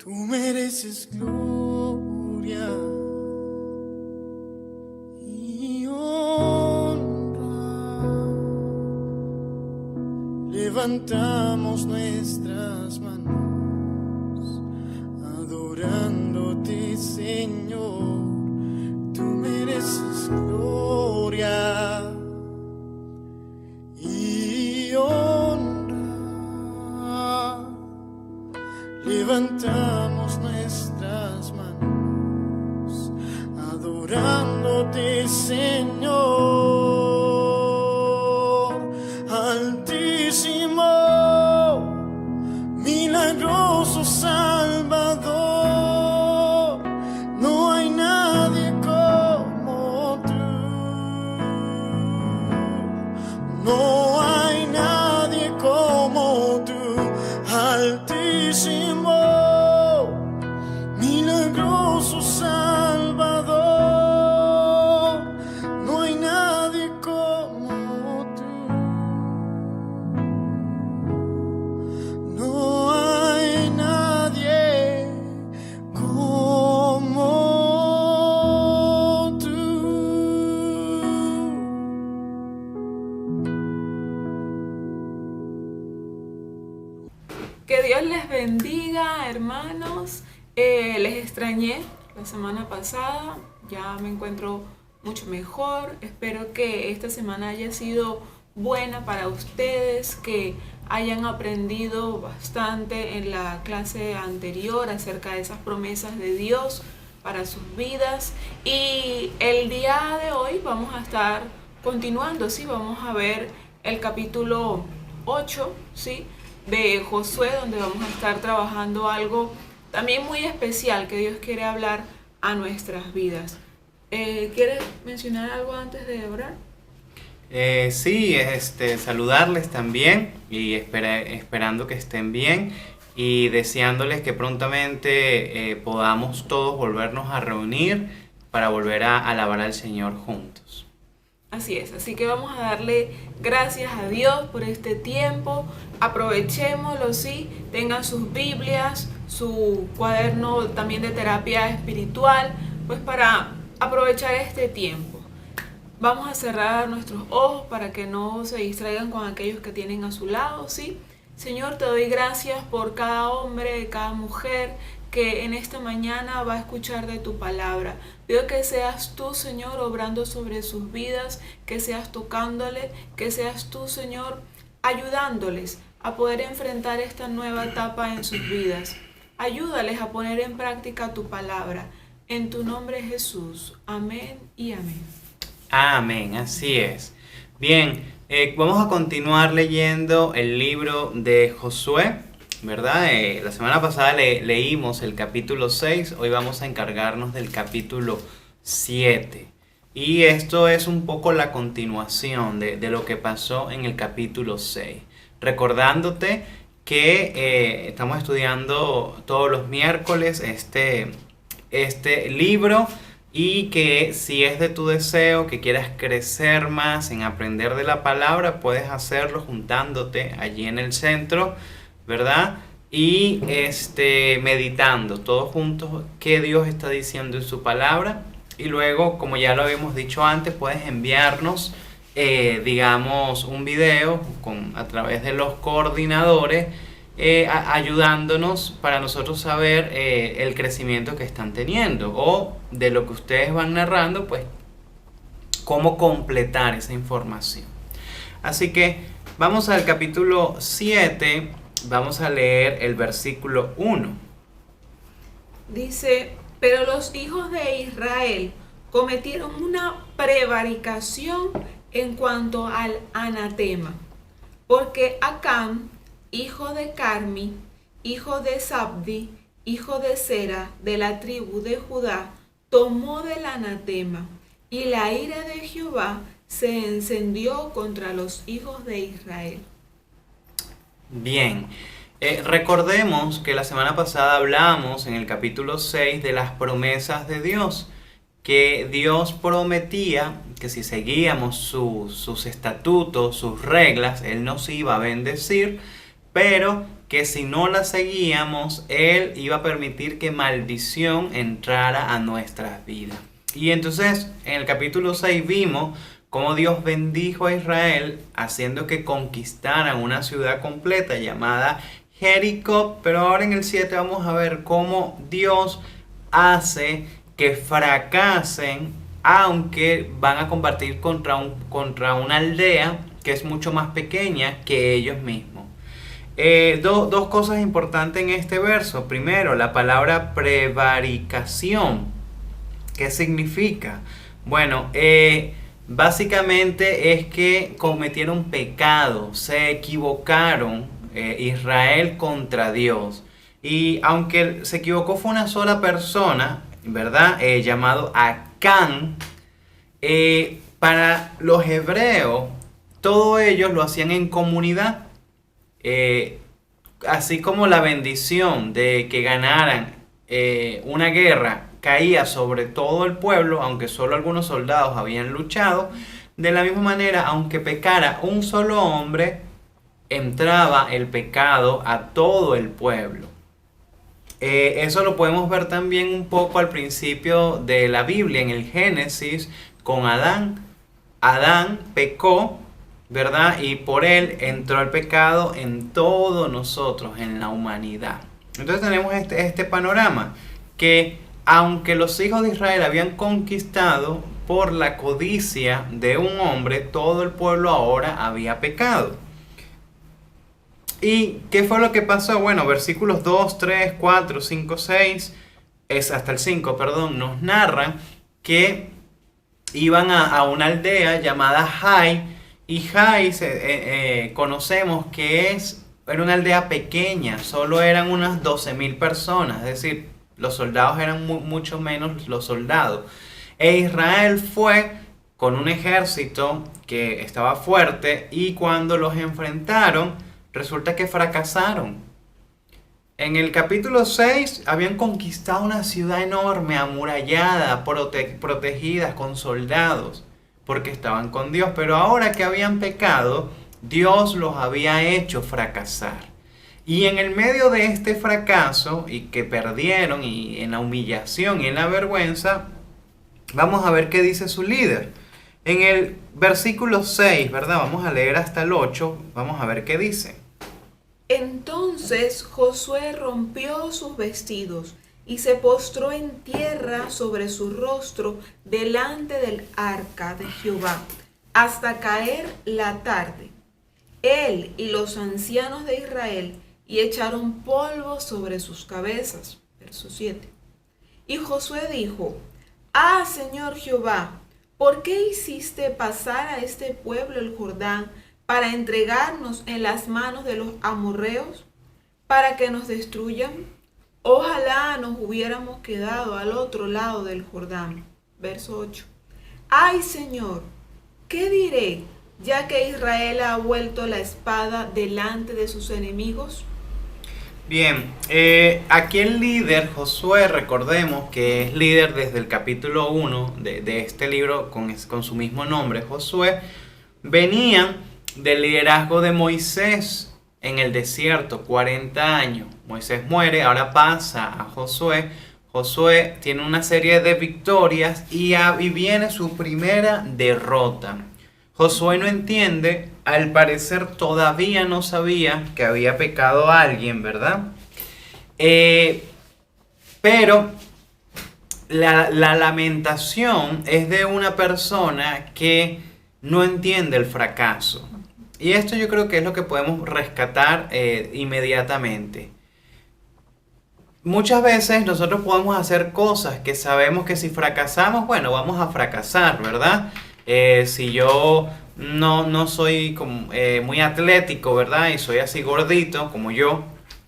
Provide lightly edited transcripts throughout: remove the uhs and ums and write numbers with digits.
Tú mereces gloria y honra. Levantamos nuestras manos adorándote, Señor. Tú mereces gloria y honra. Levantamos nuestras manos adorándote, Señor. Altísimo, milagroso Salvador, no hay nadie como tú. No hay nadie como tú. Altísimo, milagroso Salvador, no hay nadie como tú. No hay nadie como tú. Que Dios les bendiga, hermanos. Les extrañé la semana pasada, ya me encuentro mucho mejor. Espero que esta semana haya sido buena para ustedes, que hayan aprendido bastante en la clase anterior acerca de esas promesas de Dios para sus vidas. Y el día de hoy vamos a estar continuando, ¿sí? Vamos a ver el capítulo 8, ¿sí?, de Josué, donde vamos a estar trabajando algo también muy especial que Dios quiere hablar a nuestras vidas. ¿Quieres mencionar algo antes de orar? Sí, saludarles también y esperando que estén bien y deseándoles que prontamente podamos todos volvernos a reunir para volver a alabar al Señor juntos. Así es, así que vamos a darle gracias a Dios por este tiempo. Aprovechémoslo, sí, tengan sus Biblias, su cuaderno también de terapia espiritual, pues para aprovechar este tiempo. Vamos a cerrar nuestros ojos para que no se distraigan con aquellos que tienen a su lado, ¿sí? Señor, te doy gracias por cada hombre, cada mujer que en esta mañana va a escuchar de tu palabra. Pido que seas tú, Señor, obrando sobre sus vidas, que seas tocándole, que seas tú, Señor, ayudándoles a poder enfrentar esta nueva etapa en sus vidas. Ayúdales a poner en práctica tu palabra. En tu nombre, Jesús. Amén y amén. Amén, así es. Bien, vamos a continuar leyendo el libro de Josué, ¿verdad? La semana pasada leímos el capítulo 6, hoy vamos a encargarnos del capítulo 7. Y esto es un poco la continuación de lo que pasó en el capítulo 6. Recordándote que estamos estudiando todos los miércoles este libro, y que si es de tu deseo que quieras crecer más en aprender de la palabra, puedes hacerlo juntándote allí en el centro, ¿verdad? Y meditando todos juntos qué Dios está diciendo en su palabra. Y luego, como ya lo habíamos dicho antes, puedes enviarnos digamos un video a través de los coordinadores, ayudándonos para nosotros saber el crecimiento que están teniendo, o de lo que ustedes van narrando, pues cómo completar esa información. Así que vamos al capítulo 7, vamos a leer el versículo 1. Dice: pero los hijos de Israel cometieron una prevaricación en cuanto al anatema, porque Acán, hijo de Carmi, hijo de Zabdi, hijo de Sera, de la tribu de Judá, tomó del anatema, y la ira de Jehová se encendió contra los hijos de Israel. Bien, recordemos que la semana pasada hablamos en el capítulo 6 de las promesas de Dios, que Dios prometía que si seguíamos sus estatutos, sus reglas, Él nos iba a bendecir, pero que si no la seguíamos, Él iba a permitir que maldición entrara a nuestras vidas. Y entonces en el capítulo 6 vimos cómo Dios bendijo a Israel haciendo que conquistaran una ciudad completa llamada Jericó. Pero ahora en el 7 vamos a ver cómo Dios hace que fracasen, aunque van a combatir contra una aldea que es mucho más pequeña que ellos mismos. Dos cosas importantes en este verso. Primero, la palabra prevaricación. ¿Qué significa? Bueno, básicamente es que cometieron pecado, se equivocaron Israel contra Dios. Y aunque se equivocó fue una sola persona, ¿verdad? Llamado Acán. Para los hebreos, todos ellos lo hacían en comunidad. Así como la bendición de que ganaran una guerra caía sobre todo el pueblo, aunque solo algunos soldados habían luchado, de la misma manera, aunque pecara un solo hombre, entraba el pecado a todo el pueblo. Eso lo podemos ver también un poco al principio de la Biblia, en el Génesis, con Adán. Adán pecó, ¿verdad? Y por él entró el pecado en todos nosotros, en la humanidad. Entonces tenemos este panorama, que aunque los hijos de Israel habían conquistado por la codicia de un hombre, todo el pueblo ahora había pecado. ¿Y qué fue lo que pasó? Bueno, versículos 2, 3, 4, 5, 6, hasta el 5, perdón, nos narran que iban a una aldea llamada Jai. Y Jai conocemos que era una aldea pequeña, solo eran unas 12,000 personas, es decir, los soldados eran mucho menos los soldados. E Israel fue con un ejército que estaba fuerte, y cuando los enfrentaron, resulta que fracasaron. En el capítulo 6 habían conquistado una ciudad enorme, amurallada, protegida con soldados, porque estaban con Dios. Pero ahora que habían pecado, Dios los había hecho fracasar. Y en el medio de este fracaso, y que perdieron, y en la humillación y en la vergüenza, vamos a ver qué dice su líder. En el versículo 6, ¿verdad? Vamos a leer hasta el 8, vamos a ver qué dice. Entonces Josué rompió sus vestidos y se postró en tierra sobre su rostro delante del arca de Jehová, hasta caer la tarde, él y los ancianos de Israel, y echaron polvo sobre sus cabezas. Verso 7. Y Josué dijo: Ah, Señor Jehová, ¿por qué hiciste pasar a este pueblo el Jordán para entregarnos en las manos de los amorreos, para que nos destruyan? Ojalá nos hubiéramos quedado al otro lado del Jordán. Verso 8. Ay, Señor, ¿qué diré, ya que Israel ha vuelto la espada delante de sus enemigos? Bien, aquí el líder, Josué, recordemos que es líder desde el capítulo 1 de este libro con su mismo nombre, Josué, venían del liderazgo de Moisés en el desierto, 40 años. Moisés muere, ahora pasa a Josué. Josué tiene una serie de victorias y viene su primera derrota. Josué no entiende, al parecer todavía no sabía que había pecado a alguien, ¿verdad? Pero la lamentación es de una persona que no entiende el fracaso. Y esto yo creo que es lo que podemos rescatar inmediatamente. Muchas veces nosotros podemos hacer cosas que sabemos que si fracasamos, bueno, vamos a fracasar, ¿verdad? Si yo no soy muy atlético, ¿verdad? Y soy así gordito como yo,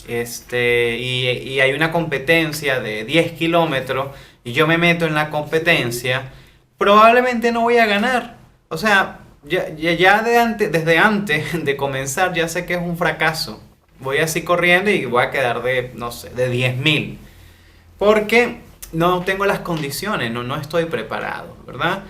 y hay una competencia de 10 kilómetros y yo me meto en la competencia, probablemente no voy a ganar. O sea, desde antes de comenzar ya sé que es un fracaso. Voy así corriendo y voy a quedar de 10,000. Porque no tengo las condiciones, no estoy preparado, ¿verdad?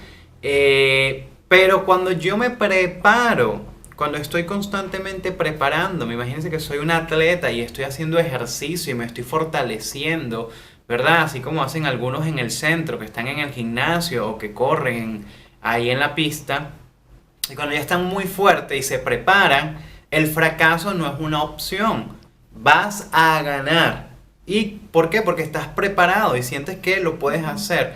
Pero cuando yo me preparo, cuando estoy constantemente preparándome, imagínense que soy un atleta y estoy haciendo ejercicio y me estoy fortaleciendo, ¿verdad? Así como hacen algunos en el centro, que están en el gimnasio o que corren ahí en la pista. Y cuando ya están muy fuertes y se preparan, el fracaso no es una opción. Vas a ganar. ¿Y por qué? Porque estás preparado y sientes que lo puedes hacer.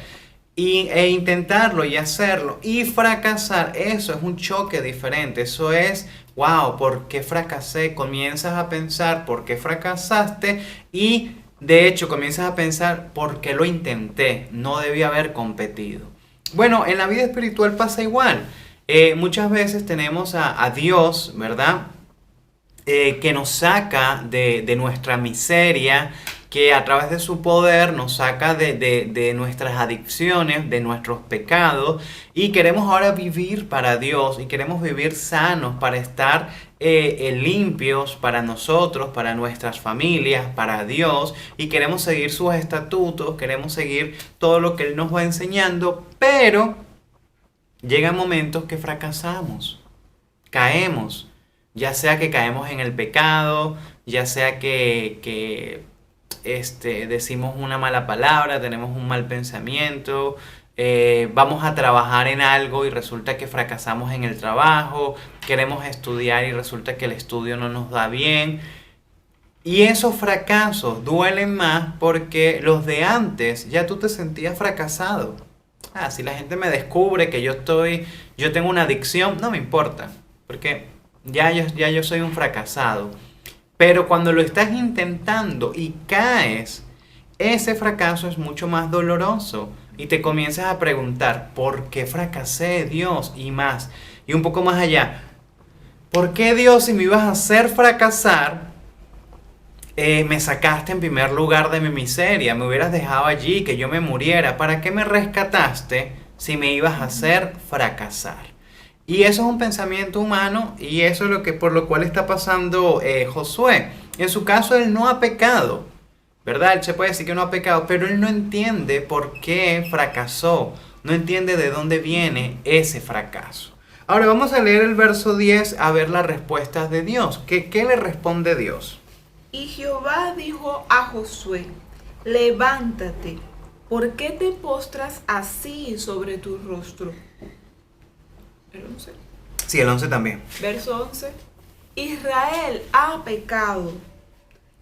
E intentarlo y hacerlo y fracasar, eso es un choque diferente. Eso es, wow, ¿por qué fracasé? Comienzas a pensar por qué fracasaste y de hecho comienzas a pensar por qué lo intenté, no debí haber competido. Bueno, en la vida espiritual pasa igual. Muchas veces tenemos a Dios, ¿verdad? Que nos saca de nuestra miseria, que a través de su poder nos saca de nuestras adicciones, de nuestros pecados, y queremos ahora vivir para Dios, y queremos vivir sanos para estar limpios para nosotros, para nuestras familias, para Dios, y queremos seguir sus estatutos, queremos seguir todo lo que Él nos va enseñando, pero llegan momentos que fracasamos, caemos, ya sea que caemos en el pecado, ya sea que decimos una mala palabra, tenemos un mal pensamiento, vamos a trabajar en algo y resulta que fracasamos en el trabajo, queremos estudiar y resulta que el estudio no nos da bien. Y esos fracasos duelen más porque los de antes ya tú te sentías fracasado. Si la gente me descubre que yo tengo una adicción, no me importa, porque ya yo soy un fracasado. Pero cuando lo estás intentando y caes, ese fracaso es mucho más doloroso. Y te comienzas a preguntar, ¿por qué fracasé, Dios? Y más. Y un poco más allá, ¿por qué, Dios, si me ibas a hacer fracasar, me sacaste en primer lugar de mi miseria? Me hubieras dejado allí, que yo me muriera. ¿Para qué me rescataste si me ibas a hacer fracasar? Y eso es un pensamiento humano y eso es por lo cual está pasando Josué. En su caso, él no ha pecado, ¿verdad? Él se puede decir que no ha pecado, pero él no entiende por qué fracasó. No entiende de dónde viene ese fracaso. Ahora vamos a leer el verso 10 a ver las respuestas de Dios. ¿Qué le responde Dios? Y Jehová dijo a Josué, levántate, ¿por qué te postras así sobre tu rostro? ¿El 11? Sí, el 11 también. Verso 11. Israel ha pecado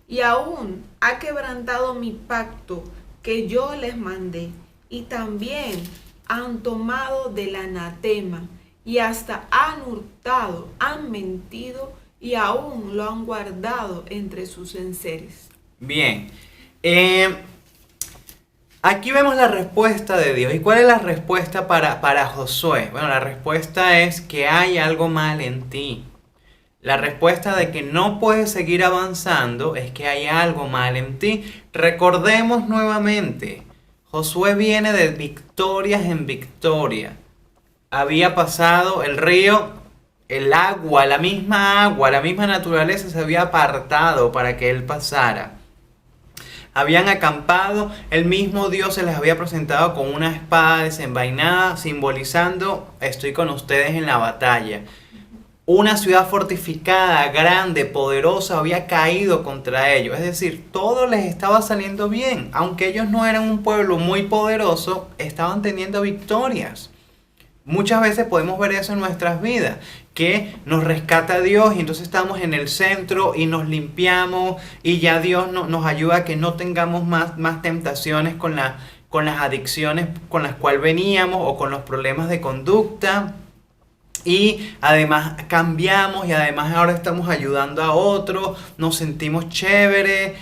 y aún ha quebrantado mi pacto que yo les mandé, y también han tomado del anatema y hasta han hurtado, han mentido y aún lo han guardado entre sus enseres. Bien. Aquí vemos la respuesta de Dios. ¿Y cuál es la respuesta para Josué? Bueno, la respuesta es que hay algo mal en ti. La respuesta de que no puedes seguir avanzando es que hay algo mal en ti. Recordemos nuevamente, Josué viene de victorias en victoria. Había pasado el río, el agua, la misma naturaleza se había apartado para que él pasara. Habían acampado, el mismo Dios se les había presentado con una espada desenvainada, simbolizando, estoy con ustedes en la batalla. Una ciudad fortificada, grande, poderosa, había caído contra ellos. Es decir, todo les estaba saliendo bien. Aunque ellos no eran un pueblo muy poderoso, estaban teniendo victorias. Muchas veces podemos ver eso en nuestras vidas, que nos rescata Dios y entonces estamos en el centro y nos limpiamos y ya Dios nos ayuda a que no tengamos más tentaciones con las adicciones con las cuales veníamos o con los problemas de conducta. Y además cambiamos y además ahora estamos ayudando a otros, nos sentimos chévere,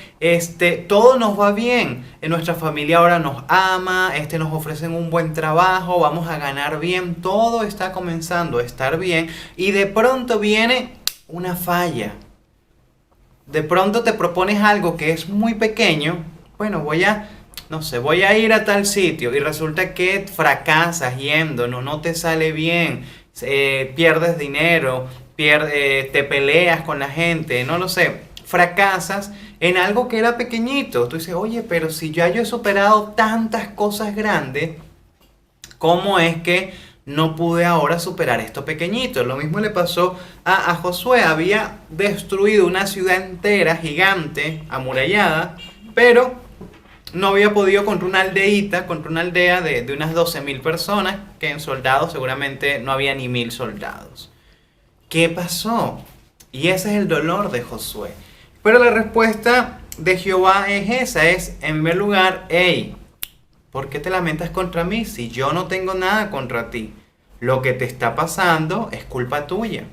todo nos va bien, en nuestra familia ahora nos ama, nos ofrecen un buen trabajo, vamos a ganar bien, todo está comenzando a estar bien y de pronto viene una falla. De pronto te propones algo que es muy pequeño, bueno, voy a ir a tal sitio y resulta que fracasas yendo, no te sale bien. Pierdes dinero, te peleas con la gente, no lo sé, fracasas en algo que era pequeñito. Tú dices, oye, pero si ya yo he superado tantas cosas grandes, ¿cómo es que no pude ahora superar esto pequeñito. Lo mismo le pasó a Josué. Había destruido una ciudad entera, gigante, amurallada, pero no había podido contra una aldeíta, contra una aldea de unas 12.000 personas, que en soldados seguramente no había ni 1.000 soldados. ¿Qué pasó? Y ese es el dolor de Josué. Pero la respuesta de Jehová es esa, es en primer lugar, hey, ¿por qué te lamentas contra mí si yo no tengo nada contra ti? Lo que te está pasando es culpa tuya.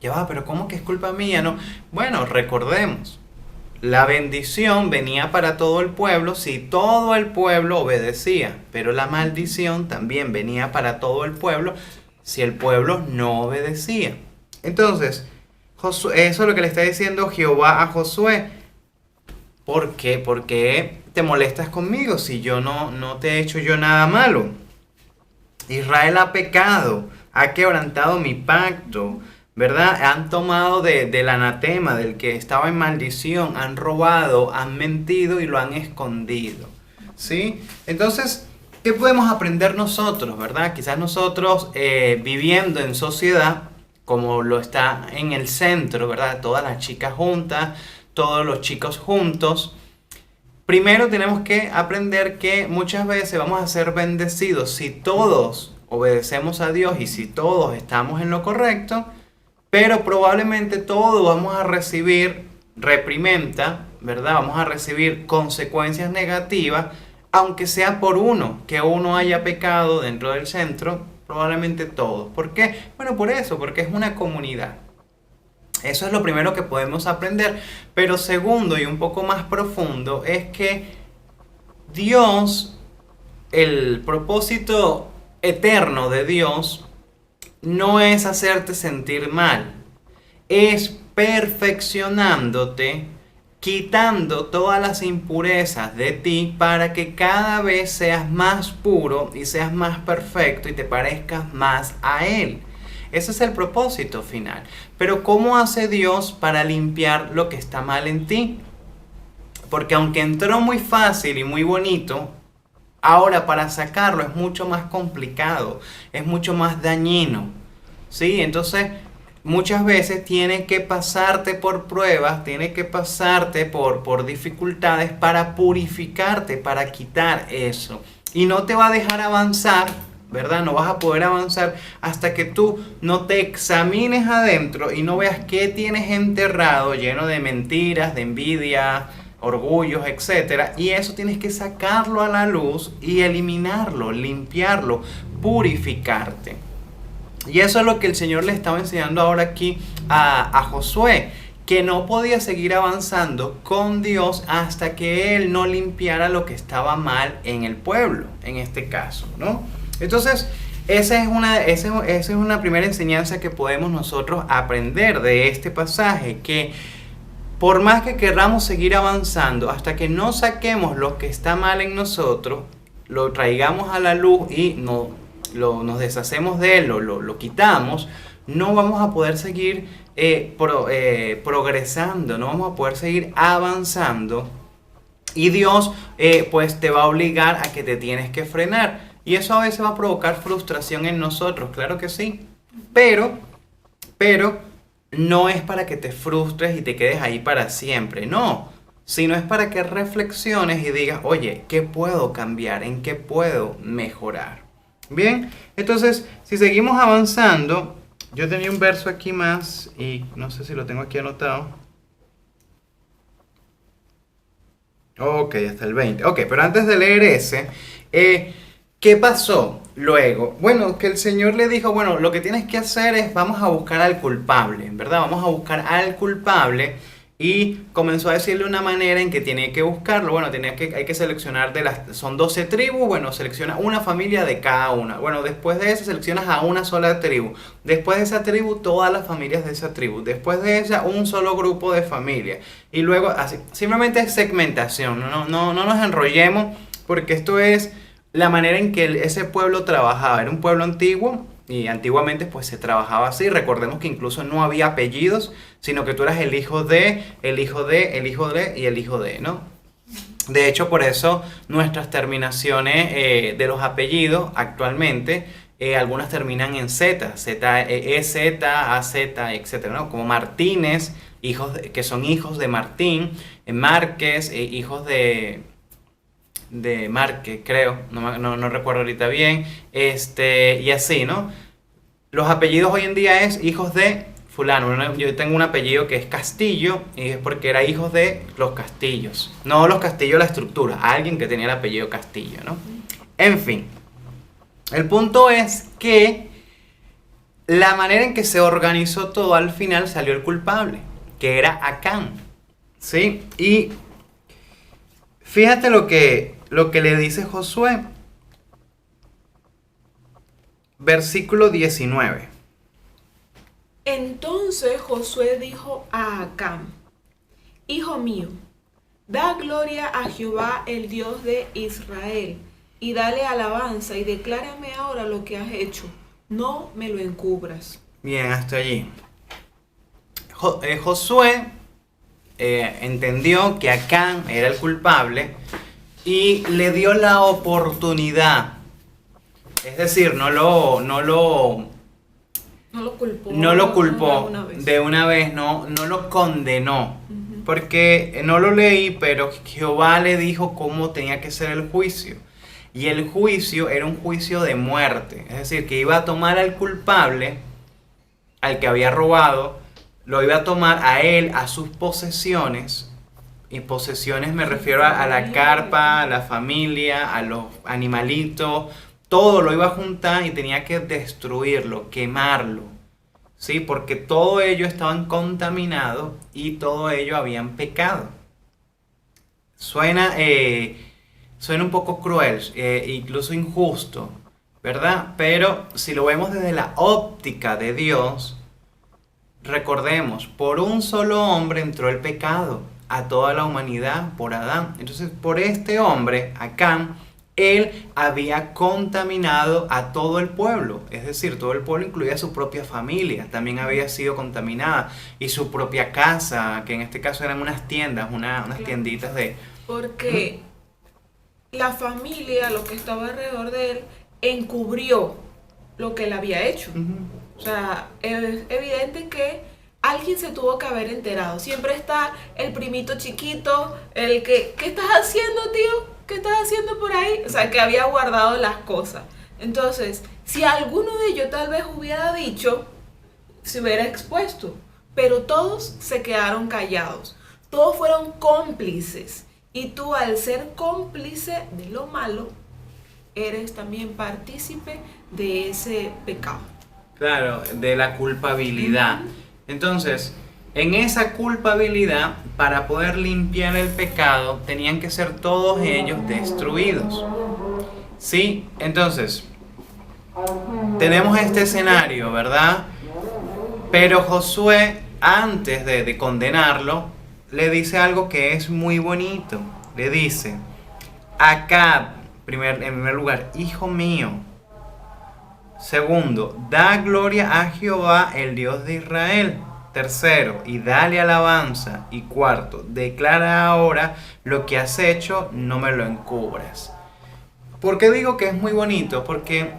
Ya va, pero ¿cómo que es culpa mía? No. Bueno, recordemos, la bendición venía para todo el pueblo si todo el pueblo obedecía, pero la maldición también venía para todo el pueblo si el pueblo no obedecía. Entonces, eso es lo que le está diciendo Jehová a Josué. ¿Por qué? ¿Por qué te molestas conmigo si yo no te he hecho yo nada malo? Israel ha pecado, ha quebrantado mi pacto, ¿verdad? Han tomado del anatema, del que estaba en maldición, han robado, han mentido y lo han escondido, ¿sí? Entonces, ¿qué podemos aprender nosotros, verdad? Quizás nosotros viviendo en sociedad, como lo está en el centro, ¿verdad? Todas las chicas juntas, todos los chicos juntos. Primero tenemos que aprender que muchas veces vamos a ser bendecidos si todos obedecemos a Dios y si todos estamos en lo correcto, pero probablemente todos vamos a recibir reprimenda, ¿verdad? Vamos a recibir consecuencias negativas, aunque sea por uno, que uno haya pecado dentro del centro, probablemente todos. ¿Por qué? Bueno, por eso, porque es una comunidad. Eso es lo primero que podemos aprender. Pero segundo y un poco más profundo es que Dios, el propósito eterno de Dios, no es hacerte sentir mal, es perfeccionándote, quitando todas las impurezas de ti para que cada vez seas más puro y seas más perfecto y te parezcas más a Él. Ese es el propósito final. Pero ¿cómo hace Dios para limpiar lo que está mal en ti? Porque aunque entró muy fácil y muy bonito, ahora para sacarlo es mucho más complicado, es mucho más dañino, ¿sí? Entonces, muchas veces tienes que pasarte por pruebas, tienes que pasarte por dificultades para purificarte, para quitar eso. Y no te va a dejar avanzar, ¿verdad? No vas a poder avanzar hasta que tú no te examines adentro y no veas qué tienes enterrado, lleno de mentiras, de envidia, orgullos, etcétera, y eso tienes que sacarlo a la luz y eliminarlo, limpiarlo, purificarte. Y eso es lo que el Señor le estaba enseñando ahora aquí a Josué, que no podía seguir avanzando con Dios hasta que Él no limpiara lo que estaba mal en el pueblo, en este caso, ¿no? Entonces, esa es una primera enseñanza que podemos nosotros aprender de este pasaje, que por más que queramos seguir avanzando, hasta que no saquemos lo que está mal en nosotros, lo traigamos a la luz y nos deshacemos de él, lo quitamos, no vamos a poder seguir progresando, no vamos a poder seguir avanzando. Y Dios pues te va a obligar a que te tienes que frenar. Y eso a veces va a provocar frustración en nosotros, claro que sí. Pero no es para que te frustres y te quedes ahí para siempre, no. Sino es para que reflexiones y digas, oye, ¿qué puedo cambiar? ¿En qué puedo mejorar? Bien, entonces, si seguimos avanzando, yo tenía un verso aquí más y no sé si lo tengo aquí anotado. Ok, hasta el 20. Ok, pero antes de leer ese, ¿qué pasó luego? Bueno, que el Señor le dijo, bueno, lo que tienes que hacer es, vamos a buscar al culpable, ¿verdad? Vamos a buscar al culpable. Y comenzó a decirle una manera en que tiene que buscarlo. Bueno, hay que seleccionar son 12 tribus. Bueno, selecciona una familia de cada una. Bueno, después de eso seleccionas a una sola tribu. Después de esa tribu, todas las familias de esa tribu. Después de esa, un solo grupo de familias. Y luego, así, simplemente es segmentación. No nos enrollemos, porque esto es la manera en que ese pueblo trabajaba. Era un pueblo antiguo. Y antiguamente pues se trabajaba así. Recordemos que incluso no había apellidos, sino que tú eras el hijo de, el hijo de, el hijo de y el hijo de, ¿no? De hecho, por eso nuestras terminaciones de los apellidos actualmente algunas terminan en Z, Z, AZ, etcétera, ¿no? Como Martínez, que son hijos de Martín, Márquez, hijos de Márquez, creo, no recuerdo ahorita bien, y así, ¿no? Los apellidos hoy en día es hijos de fulano. Yo tengo un apellido que es Castillo y es porque era hijos de los Castillos. No los Castillos la estructura, alguien que tenía el apellido Castillo, ¿no? En fin, el punto es que la manera en que se organizó todo, al final salió el culpable, que era Acán, ¿sí? Y fíjate lo que le dice Josué, versículo 19. Entonces Josué dijo a Acán: Hijo mío, da gloria a Jehová, el Dios de Israel, y dale alabanza, y declárame ahora lo que has hecho. No me lo encubras. Bien, hasta allí. Josué entendió que Acán era el culpable y le dio la oportunidad. Es decir, no lo culpó de una vez, no lo condenó. Uh-huh. Porque no lo leí, pero Jehová le dijo cómo tenía que ser el juicio. Y el juicio era un juicio de muerte. Es decir, que iba a tomar al culpable, al que había robado, lo iba a tomar a él, a sus posesiones. Y posesiones me refiero a la carpa, a la familia, a los animalitos. Todo lo iba a juntar y tenía que destruirlo, quemarlo. ¿Sí? Porque todo ello estaban contaminados y todo ello habían pecado. Suena un poco cruel, incluso injusto, ¿verdad? Pero si lo vemos desde la óptica de Dios, recordemos, por un solo hombre entró el pecado a toda la humanidad, por Adán. Entonces, por este hombre, Acán, él había contaminado a todo el pueblo, es decir, todo el pueblo incluía su propia familia, también había sido contaminada, y su propia casa, que en este caso eran unas tiendas, unas tienditas de... Porque la familia, lo que estaba alrededor de él, encubrió lo que él había hecho. O sea, es evidente que alguien se tuvo que haber enterado. Siempre está el primito chiquito, el que, ¿qué estás haciendo, tío? ¿Qué estás haciendo por ahí? O sea, que había guardado las cosas. Entonces, si alguno de ellos tal vez hubiera dicho, se hubiera expuesto. Pero todos se quedaron callados. Todos fueron cómplices. Y tú, al ser cómplice de lo malo, eres también partícipe de ese pecado. Claro, de la culpabilidad. Entonces, en esa culpabilidad, para poder limpiar el pecado, tenían que ser todos ellos destruidos. ¿Sí? Entonces, tenemos este escenario, ¿verdad? Pero Josué, antes de condenarlo, le dice algo que es muy bonito. Le dice: Acab, en primer lugar, hijo mío. Segundo, da gloria a Jehová, el Dios de Israel. Tercero, y dale alabanza. Y cuarto, declara ahora lo que has hecho, no me lo encubras. ¿Por qué digo que es muy bonito? Porque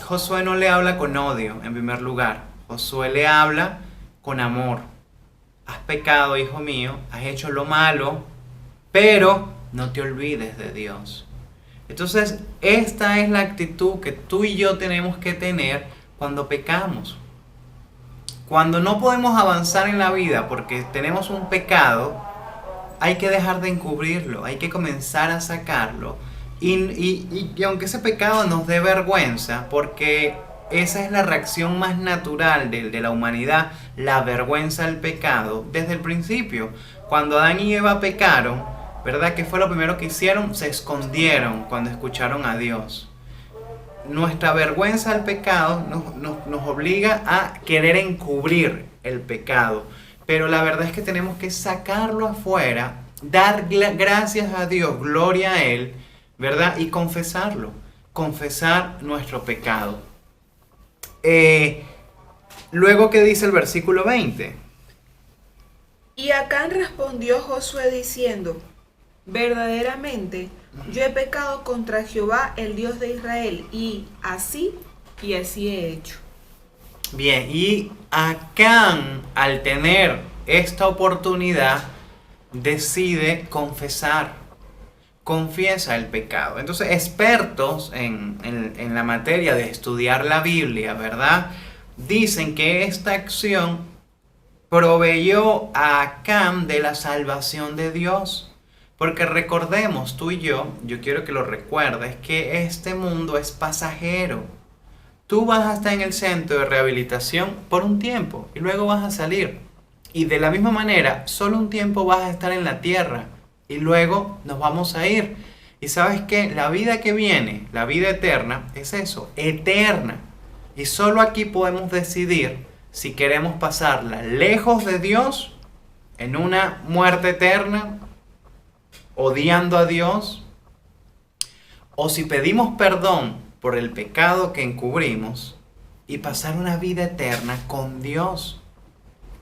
Josué no le habla con odio, en primer lugar. Josué le habla con amor. Has pecado, hijo mío, has hecho lo malo, pero no te olvides de Dios. Entonces, esta es la actitud que tú y yo tenemos que tener cuando pecamos. Cuando no podemos avanzar en la vida porque tenemos un pecado, hay que dejar de encubrirlo, hay que comenzar a sacarlo. Y aunque ese pecado nos dé vergüenza, porque esa es la reacción más natural de la humanidad, la vergüenza al pecado, desde el principio. Cuando Adán y Eva pecaron, ¿verdad? ¿Qué fue lo primero que hicieron? Se escondieron cuando escucharon a Dios. Nuestra vergüenza al pecado nos obliga a querer encubrir el pecado. Pero la verdad es que tenemos que sacarlo afuera, dar gracias a Dios, gloria a Él, ¿verdad? Y confesarlo, confesar nuestro pecado. Luego, ¿qué dice el versículo 20? Y Acán respondió Josué diciendo: verdaderamente yo he pecado contra Jehová, el Dios de Israel, y así y así he hecho. Bien, y Acán, al tener esta oportunidad, decide confesar, confiesa el pecado. Entonces, expertos en la materia de estudiar la Biblia, ¿verdad? Dicen que esta acción proveyó a Acán de la salvación de Dios. Porque recordemos, tú y yo quiero que lo recuerdes, que este mundo es pasajero. Tú vas a estar en el centro de rehabilitación por un tiempo y luego vas a salir. Y de la misma manera, solo un tiempo vas a estar en la tierra y luego nos vamos a ir. Y sabes que la vida que viene, la vida eterna, es eso, eterna. Y solo aquí podemos decidir si queremos pasarla lejos de Dios, en una muerte eterna, odiando a Dios, o si pedimos perdón por el pecado que encubrimos y pasar una vida eterna con Dios,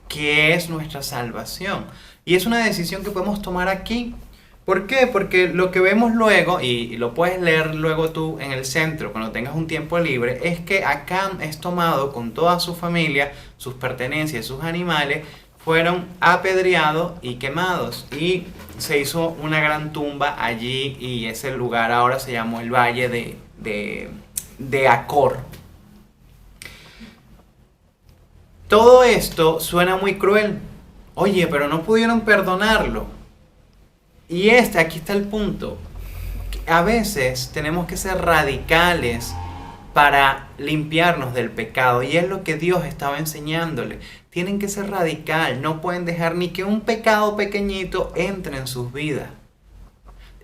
que es nuestra salvación. Y es una decisión que podemos tomar aquí. ¿Por qué? Porque lo que vemos luego, y lo puedes leer luego tú en el centro cuando tengas un tiempo libre, es que Acán es tomado con toda su familia, sus pertenencias, sus animales, fueron apedreados y quemados. Y se hizo una gran tumba allí y ese lugar ahora se llamó el Valle de Acor. Todo esto suena muy cruel. Oye, pero no pudieron perdonarlo. Y aquí está el punto. A veces tenemos que ser radicales para limpiarnos del pecado. Y es lo que Dios estaba enseñándole. Tienen que ser radical. No pueden dejar ni que un pecado pequeñito entre en sus vidas.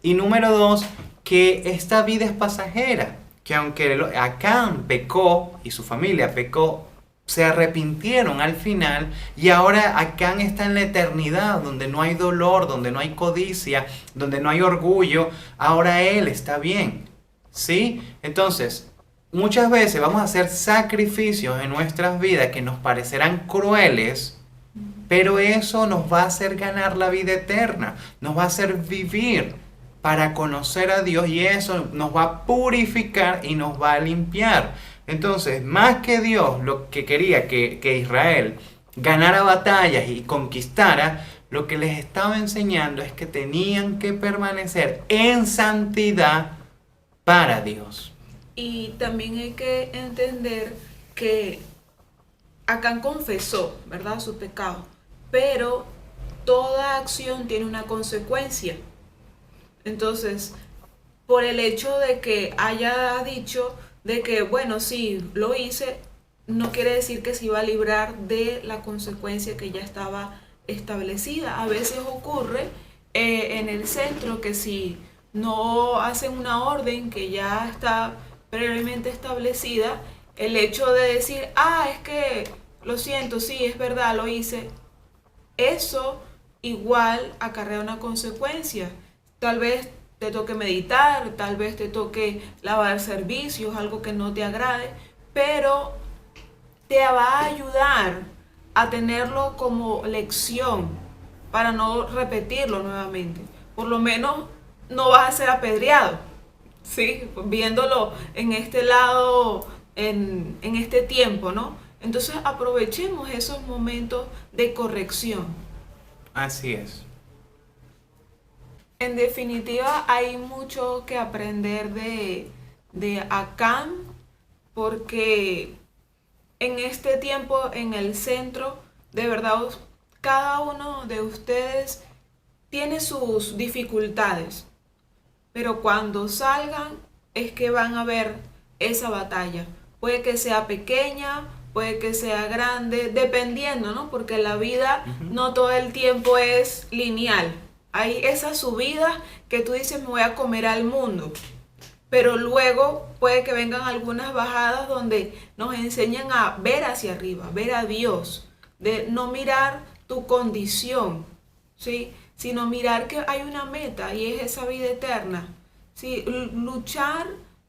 Y número 2, que esta vida es pasajera. Que aunque Acán pecó y su familia pecó, se arrepintieron al final y ahora Acán está en la eternidad, donde no hay dolor, donde no hay codicia, donde no hay orgullo. Ahora él está bien, ¿sí? Entonces, muchas veces vamos a hacer sacrificios en nuestras vidas que nos parecerán crueles, pero eso nos va a hacer ganar la vida eterna, nos va a hacer vivir para conocer a Dios y eso nos va a purificar y nos va a limpiar. Entonces, más que Dios lo que quería que Israel ganara batallas y conquistara, lo que les estaba enseñando es que tenían que permanecer en santidad para Dios. Y también hay que entender que Acán confesó, ¿verdad?, su pecado, pero toda acción tiene una consecuencia. Entonces, por el hecho de que haya dicho de que, bueno, sí, lo hice, no quiere decir que se iba a librar de la consecuencia que ya estaba establecida. A veces ocurre en el centro que si no hacen una orden que ya está previamente establecida, el hecho de decir, es que lo siento, sí, es verdad, lo hice, eso igual acarrea una consecuencia. Tal vez te toque meditar, tal vez te toque lavar servicios, algo que no te agrade, pero te va a ayudar a tenerlo como lección para no repetirlo nuevamente. Por lo menos no vas a ser apedreado, ¿sí? Viéndolo en este lado, en este tiempo, ¿no? Entonces aprovechemos esos momentos de corrección. Así es. En definitiva, hay mucho que aprender de Acán, porque en este tiempo, en el centro, de verdad, cada uno de ustedes tiene sus dificultades, pero cuando salgan es que van a ver esa batalla. Puede que sea pequeña, puede que sea grande, dependiendo, ¿no? Porque la vida no todo el tiempo es lineal. Hay esas subidas que tú dices, me voy a comer al mundo, pero luego puede que vengan algunas bajadas donde nos enseñan a ver hacia arriba, ver a Dios, de no mirar tu condición, ¿sí?, sino mirar que hay una meta y es esa vida eterna, ¿sí? Luchar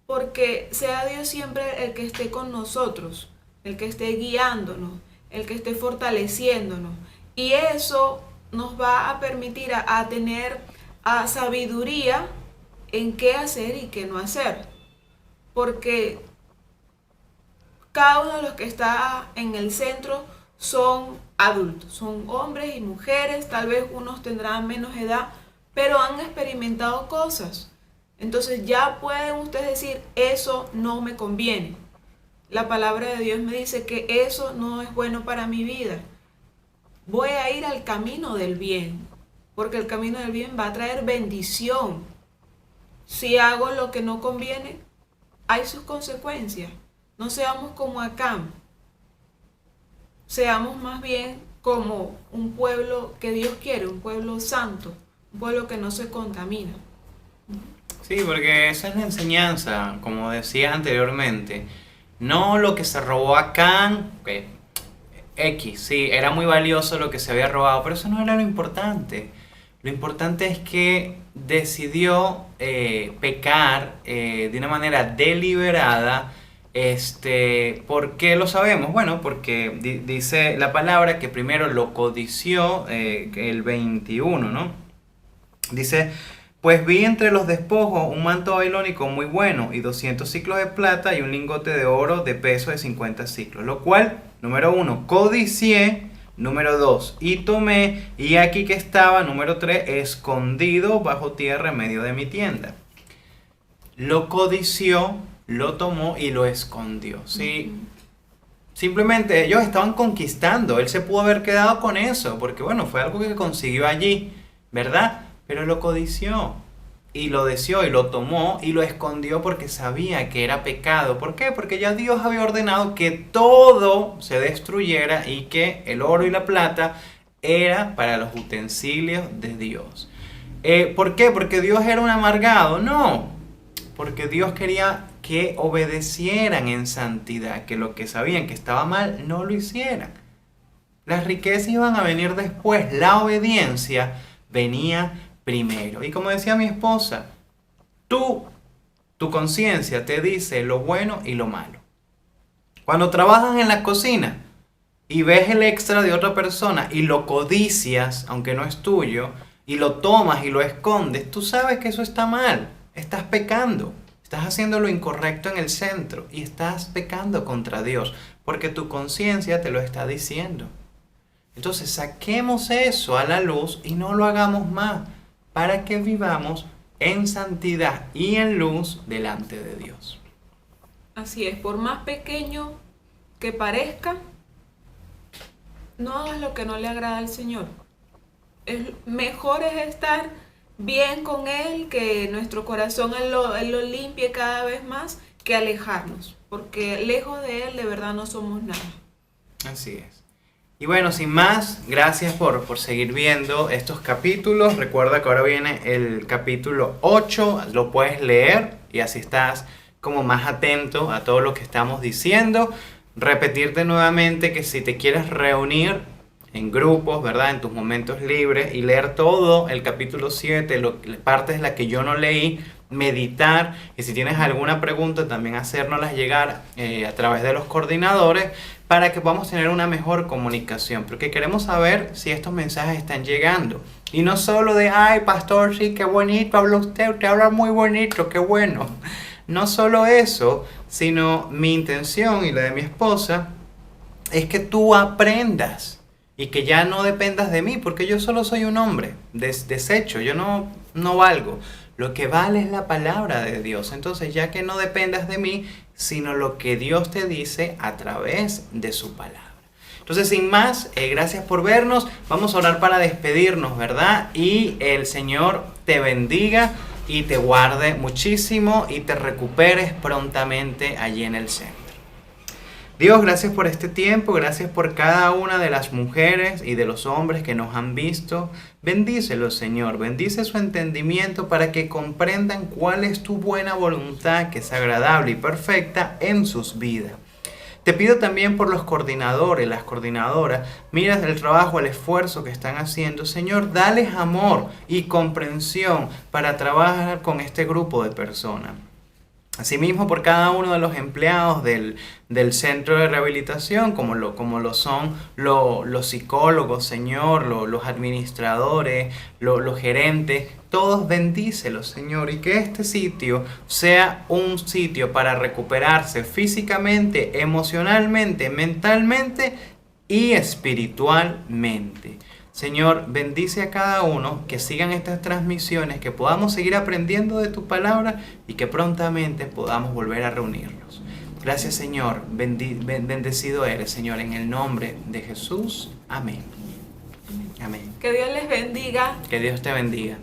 porque sea Dios siempre el que esté con nosotros, el que esté guiándonos, el que esté fortaleciéndonos, y eso nos va a permitir a tener sabiduría en qué hacer y qué no hacer. Porque cada uno de los que está en el centro son adultos, son hombres y mujeres, tal vez unos tendrán menos edad, pero han experimentado cosas. Entonces ya pueden ustedes decir, eso no me conviene. La palabra de Dios me dice que eso no es bueno para mi vida. Voy a ir al camino del bien, porque el camino del bien va a traer bendición. Si hago lo que no conviene, hay sus consecuencias. No seamos como Acán. Seamos más bien como un pueblo que Dios quiere, un pueblo santo, un pueblo que no se contamina. Sí, porque esa es la enseñanza, como decía anteriormente. No lo que se robó Acán, que X, sí, era muy valioso lo que se había robado, pero eso no era lo importante. Lo importante es que decidió pecar de una manera deliberada. ¿Por qué lo sabemos? Bueno, porque dice la palabra que primero lo codició, el 21, ¿no? Dice, pues vi entre los despojos un manto babilónico muy bueno y 200 ciclos de plata y un lingote de oro de peso de 50 ciclos, lo cual, número 1, codicié, número 2, y tomé, y aquí que estaba, número 3, escondido bajo tierra en medio de mi tienda. Lo codició, lo tomó y lo escondió, ¿sí? Simplemente ellos estaban conquistando, él se pudo haber quedado con eso, porque bueno, fue algo que consiguió allí, ¿verdad? Pero lo codició, y lo deseó, y lo tomó, y lo escondió porque sabía que era pecado. ¿Por qué? Porque ya Dios había ordenado que todo se destruyera y que el oro y la plata era para los utensilios de Dios. ¿Por qué? ¿Porque Dios era un amargado? No, porque Dios quería que obedecieran en santidad, que lo que sabían que estaba mal no lo hicieran. Las riquezas iban a venir después, la obediencia venía primero. Y como decía mi esposa, tu conciencia te dice lo bueno y lo malo. Cuando trabajas en la cocina y ves el extra de otra persona y lo codicias, aunque no es tuyo, y lo tomas y lo escondes, tú sabes que eso está mal, estás pecando. Estás haciendo lo incorrecto en el centro y estás pecando contra Dios porque tu conciencia te lo está diciendo. Entonces saquemos eso a la luz y no lo hagamos más para que vivamos en santidad y en luz delante de Dios. Así es, por más pequeño que parezca, no hagas lo que no le agrada al Señor. Mejor es estar bien con Él, que nuestro corazón Él lo limpie cada vez más, que alejarnos, porque lejos de Él de verdad no somos nada. Así es. Y bueno, sin más, gracias por seguir viendo estos capítulos. Recuerda que ahora viene el capítulo 8, lo puedes leer y así estás como más atento a todo lo que estamos diciendo. Repetirte nuevamente que si te quieres reunir en grupos, ¿verdad? En tus momentos libres y leer todo el capítulo 7, partes de la que yo no leí, meditar, y si tienes alguna pregunta también hacérnoslas llegar a través de los coordinadores para que podamos tener una mejor comunicación, porque queremos saber si estos mensajes están llegando. Y no solo de, ay, pastor, sí, qué bonito habla usted habla muy bonito, qué bueno. No solo eso, sino mi intención y la de mi esposa es que tú aprendas y que ya no dependas de mí, porque yo solo soy un hombre deshecho, yo no valgo. Lo que vale es la palabra de Dios. Entonces, ya que no dependas de mí, sino lo que Dios te dice a través de su palabra. Entonces, sin más, gracias por vernos. Vamos a orar para despedirnos, ¿verdad? Y el Señor te bendiga y te guarde muchísimo y te recuperes prontamente allí en el centro. Dios, gracias por este tiempo, gracias por cada una de las mujeres y de los hombres que nos han visto. Bendícelos, Señor, bendice su entendimiento para que comprendan cuál es tu buena voluntad, que es agradable y perfecta en sus vidas. Te pido también por los coordinadores, las coordinadoras, mira el trabajo, el esfuerzo que están haciendo. Señor, dales amor y comprensión para trabajar con este grupo de personas. Asimismo, por cada uno de los empleados del centro de rehabilitación, como lo son los psicólogos, Señor, los administradores, los gerentes, todos bendícelos, Señor, y que este sitio sea un sitio para recuperarse físicamente, emocionalmente, mentalmente y espiritualmente. Señor, bendice a cada uno, que sigan estas transmisiones, que podamos seguir aprendiendo de tu palabra y que prontamente podamos volver a reunirnos. Gracias, Señor. Bendecido eres, Señor, en el nombre de Jesús. Amén. Amén. Que Dios les bendiga. Que Dios te bendiga.